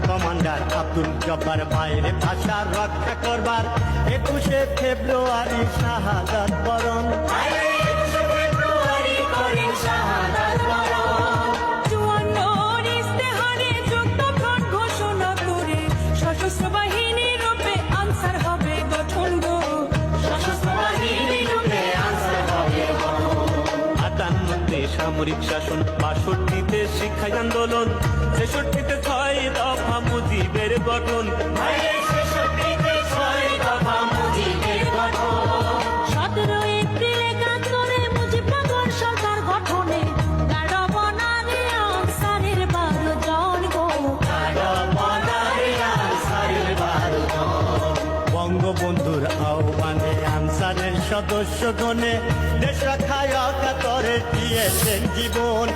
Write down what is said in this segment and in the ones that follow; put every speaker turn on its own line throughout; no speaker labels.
Commander Abdul Jabbar ভাইয়ের ভাষা রক্ষা করবার 21শে ফেব্রুয়ারি শাহাদাত বরণ।
সশস্ত্র বাহিনীর রূপে আনসার হবে গঠন গো, সশস্ত্র বাহিনীর রূপে আনসার হবে গঠন।
58তে সামরিক শাসন, 62তে শিক্ষা আন্দোলন, 63তে 6 দফা মুজিবের গঠন।
63তে 6 দফা মুজিবের গঠন। 17 এপ্রিল 71 মুজিবনগর সরকার গঠনে গাড়ো বনারে আনসারের 12 জন গো, গাড়ো বনারে আনসারের 12 জন।
বঙ্গবন্ধুর আহ্বানে আনসারের সদস্যগণে দেশ রক্ষায় অকাতরে দিয়েছেন জীবন।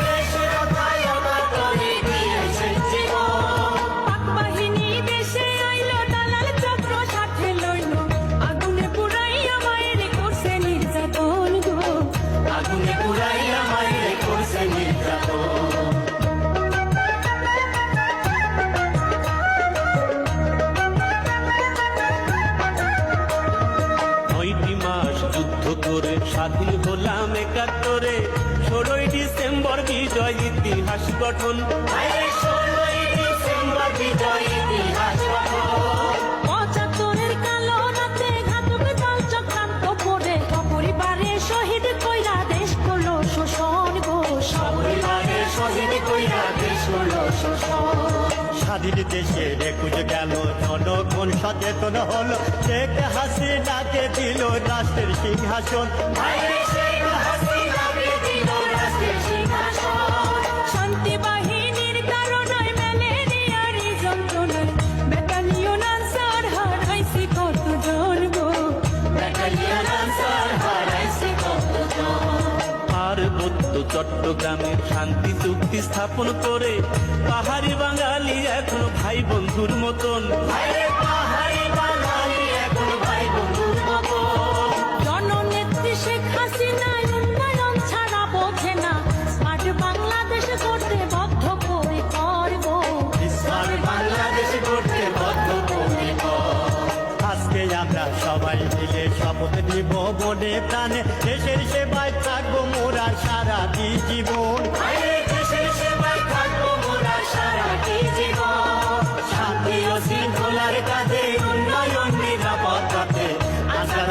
দেশ রক্ষায় অকাতরে দিয়েছেন জীবন। পাক বাহিনী দেশে আইলো, দালাল চক্র সাথে লইলো, আগুনে পুড়াইয়া মায়ের করছে নির্যাতন গো, আগুনে পুড়াইয়া মায়ের করছে নির্যাতন।
9টি মাস যুদ্ধ করে স্বাধীন হলাম 71-এ, 16ই ডিসেম্বর বিজয় ইতিহাস গঠন।
16ই ডিসেম্বর বিজয় ইতিহাস গঠন। 75-এর কালো রাতে ঘাতক দল চক্রান্ত করে সপরিবারে শহীদ কইরা দেশ করলো শোষণ গো, সপরিবারে শহীদ কইরা দেশ করলো শোষণ।
স্বাধীন দেশে 21 গেল, জনগণ সচেতন হলো, শেখ হাসিনাকে দিল রাষ্ট্রের সিংহাসন।
শেখ হাসিনাকে দিল রাষ্ট্রের সিংহাসন। শান্তি বাহিনীর কারণে ম্যালেরিয়ার যন্ত্রণায় ব্যাটালিয়ন আনসার হারাইছি কতজন গো, ব্যাটালিয়ন আনসার হারাইছি কতজন।
পার্বত্য চট্টগ্রামে শান্তি চুক্তি স্থাপন করে পাহাড়ি বাঙালি এখন ভাই বন্ধুর মতন।
পাহাড়ি বাঙালি এখন ভাই বন্ধুর মতন। জননেত্রী শেখ হাসিনা উন্নয়ন ছাড়া বোঝে না, স্মার্ট বাংলাদেশ করতে বদ্ধ পরিকর গো, স্মার্ট বাংলাদেশ করতে বদ্ধ পরিকর।
আজকে আমরা সবাই মিলে শপথ নিব মনে প্রাণে, দেশের সেবায় থাকবো মোরা সারাটি জীবন।
দেশের সেবায় থাকবো মোরা সারাটি জীবন। শান্তি ও শৃঙ্খলার কাজে, উন্নয়ন নিরাপত্তাতে আনসার